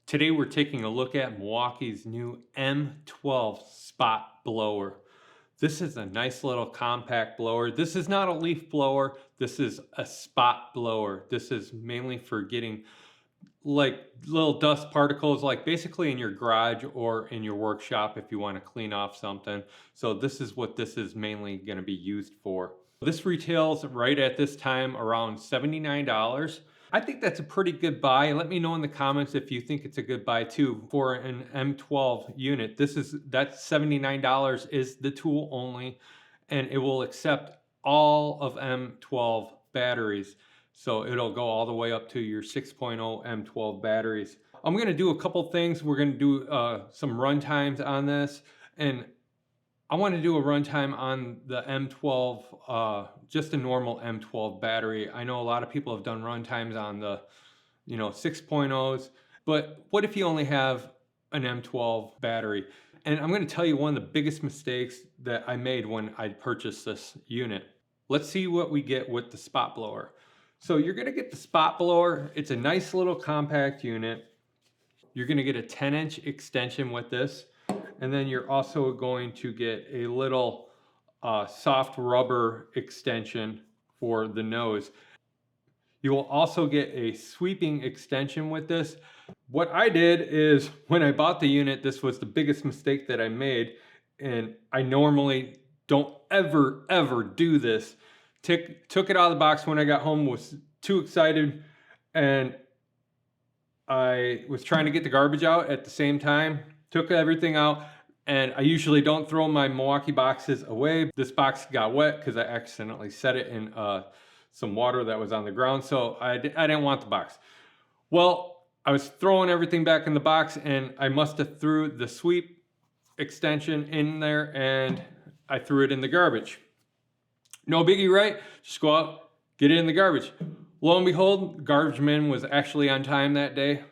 Today we're taking a look at Milwaukee's new M12 Spot Blower. This is a nice little compact blower. This is not a leaf blower. This is a spot blower. This is mainly for getting like little dust particles, like basically in your garage or in your workshop if you want to clean off something. So this is what this is mainly going to be used for. This retails right at this time around $79. I think that's a pretty good buy. Let me know in the comments if you think it's a good buy too for an M12 unit. That's $79 is the tool only, and it will accept all of M12 batteries. So it'll go all the way up to your 6.0 M12 batteries. I'm going to do a couple things. We're going to do some run times on this, and I want to do a runtime on the M12, just a normal M12 battery. I know a lot of people have done runtimes on the, 6.0s, but what if you only have an M12 battery? And I'm going to tell you one of the biggest mistakes that I made when I purchased this unit. Let's see what we get with the spot blower. So you're going to get the spot blower. It's a nice little compact unit. You're going to get a 10-inch extension with this. And then you're also going to get a little soft rubber extension for the nose. You will also get a sweeping extension with this. What I did is when I bought the unit, this was the biggest mistake that I made. And I normally don't ever do this. Took it out of the box when I got home, was too excited, and I was trying to get the garbage out at the same time. Took everything out, and I usually don't throw my Milwaukee boxes away. This box got wet because I accidentally set it in some water that was on the ground, so I didn't want the box. Well, I was throwing everything back in the box, and I must have threw the sweep extension in there, and I threw it in the garbage. No biggie, right? Just go out, get it in the garbage. Lo and behold, the garbage man was actually on time that day,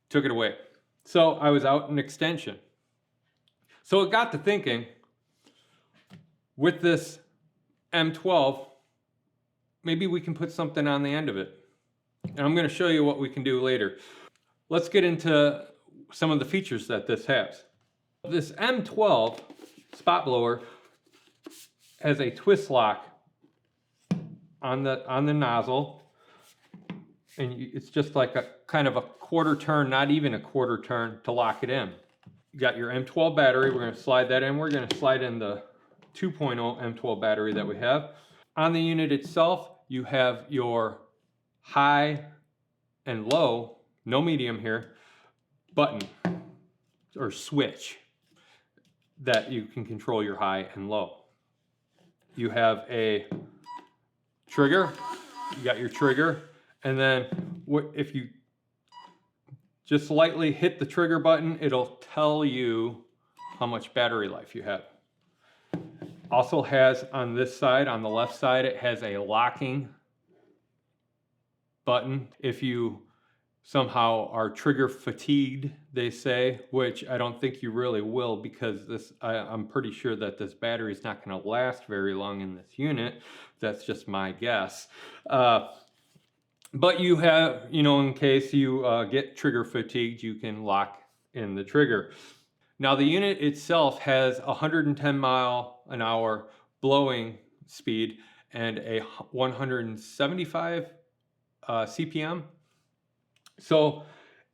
took it away. So I was out an extension. So it got to thinking, with this M12, maybe we can put something on the end of it. And I'm going to show you what we can do later. Let's get into some of the features that this has. This M12 spot blower has a twist lock on the nozzle. And it's just like a kind of a quarter turn, not even a quarter turn, to lock it in. You got your M12 battery. We're going to slide that in. We're going to slide in the 2.0 M12 battery that we have. On the unit itself, you have your high and low, no medium here, button or switch that you can control your high and low. You have a trigger. You got your trigger. And then if you just lightly hit the trigger button, it'll tell you how much battery life you have. Also has on this side, on the left side, it has a locking button. If you somehow are trigger fatigued, they say, which I don't think you really will, because I'm pretty sure that this battery is not going to last very long in this unit. That's just my guess. But you have, in case you get trigger fatigued, you can lock in the trigger. Now the unit itself has 110 mile/hour blowing speed and a 175 CPM. So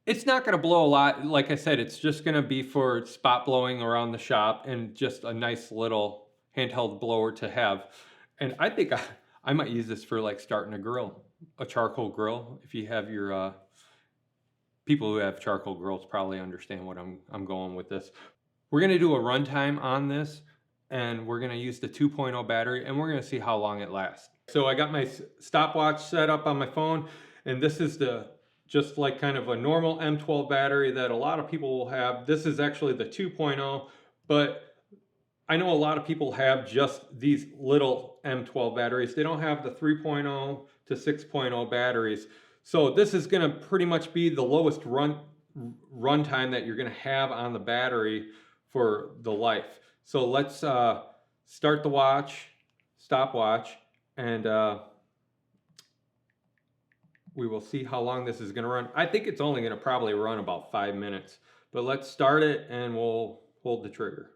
it's not going to blow a lot. Like I said, it's just going to be for spot blowing around the shop and just a nice little handheld blower to have. And I think I might use this for like starting a grill. A charcoal grill. If you have your people who have charcoal grills probably understand what I'm going with this. We're going to do a runtime on this, and we're going to use the 2.0 battery, and we're going to see how long it lasts. So I got my stopwatch set up on my phone, and this is just like kind of a normal M12 battery that a lot of people will have. This is actually the 2.0, but I know a lot of people have just these little M12 batteries. They don't have the 3.0 to 6.0 batteries. So this is going to pretty much be the lowest run time that you're going to have on the battery for the life. So let's start the stopwatch, and we will see how long this is gonna run. I think it's only gonna probably run about 5 minutes, but let's start it and we'll hold the trigger.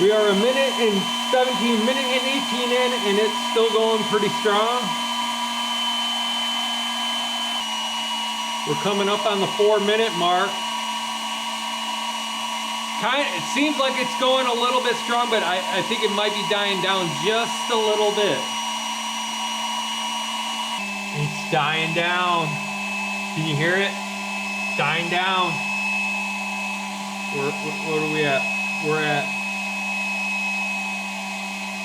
We are a minute and 17, minute and 18 in, and it's still going pretty strong. We're coming up on the 4-minute mark. It seems like it's going a little bit strong, but I think it might be dying down just a little bit. It's dying down. Can you hear it? It's dying down. What are we at? We're at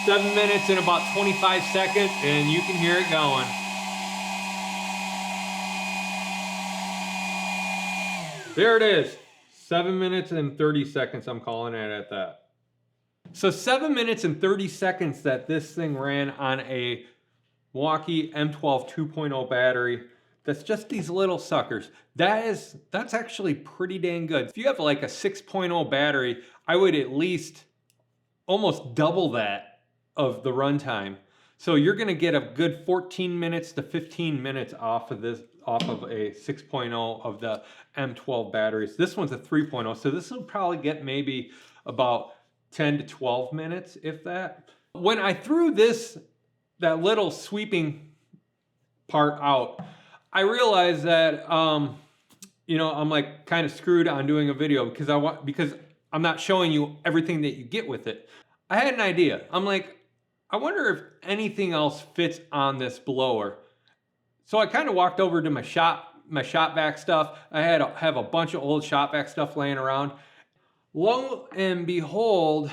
7 minutes and about 25 seconds, and you can hear it going. There it is. 7 minutes and 30 seconds, I'm calling it at that. So 7 minutes and 30 seconds that this thing ran on a Milwaukee M12 2.0 battery. That's just these little suckers. That's actually pretty dang good. If you have like a 6.0 battery, I would at least almost double that of the runtime. So you're gonna get a good 14 minutes to 15 minutes off of a 6.0 of the M12 batteries. This one's a 3.0, so this will probably get maybe about 10 to 12 minutes, if that. When I threw that little sweeping part out, I realized that you know, I'm like kind of screwed on doing a video because I'm not showing you everything that you get with it. I had an idea. I'm like, I wonder if anything else fits on this blower. So I kind of walked over to my shop vac stuff. I have a bunch of old shop vac stuff laying around. Lo and behold,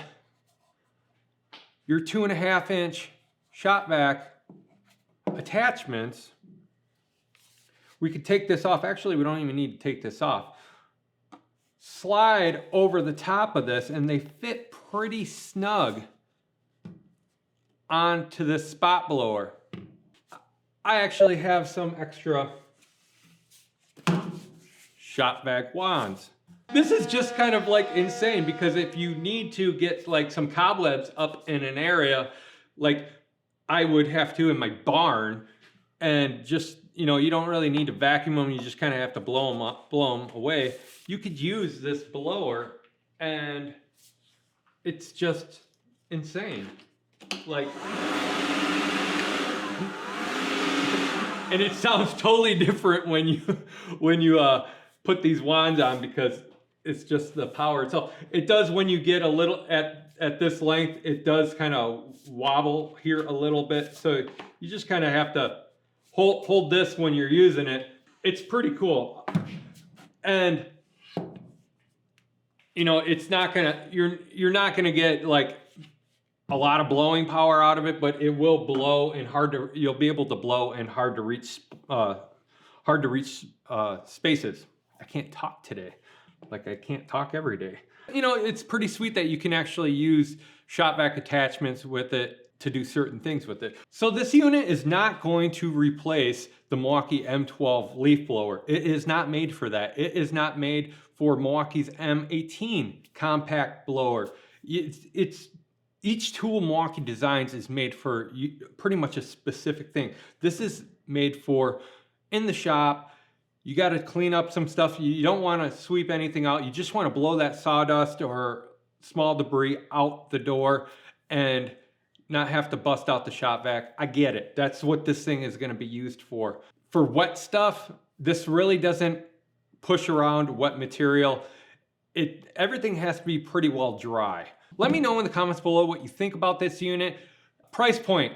your 2.5-inch shop vac attachments. We could take this off. Actually, we don't even need to take this off. Slide over the top of this, and they fit pretty snug onto this spot blower. I actually have some extra shop vac wands. This is just kind of like insane because if you need to get like some cobwebs up in an area, like I would have to in my barn, and just, you know, you don't really need to vacuum them, you just kind of have to blow them away. You could use this blower and it's just insane. Like, and it sounds totally different when you put these wands on because it's just the power itself. It does, when you get a little at this length, it does kind of wobble here a little bit. So you just kind of have to hold this when you're using it. It's pretty cool. And you know, it's not gonna, you're not gonna get like a lot of blowing power out of it, but it will blow and you'll be able to blow in hard to reach spaces. I can't talk today. Like I can't talk every day. You know, it's pretty sweet that you can actually use shop vac attachments with it to do certain things with it. So this unit is not going to replace the Milwaukee M12 leaf blower. It is not made for that. It is not made for Milwaukee's M18 compact blower. Each tool Milwaukee designs is made for pretty much a specific thing. This is made for in the shop. You got to clean up some stuff. You don't want to sweep anything out. You just want to blow that sawdust or small debris out the door and not have to bust out the shop vac. I get it. That's what this thing is going to be used for. For wet stuff, this really doesn't push around wet material. Everything has to be pretty well dry. Let me know in the comments below what you think about this unit. Price point,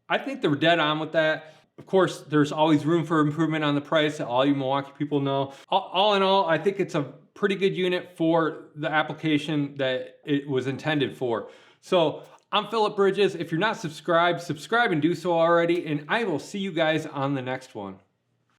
I think they're dead on with that. Of course, there's always room for improvement on the price. All you Milwaukee people know. All in all, I think it's a pretty good unit for the application that it was intended for. So I'm Philip Bridges. If you're not subscribed, subscribe and do so already. And I will see you guys on the next one.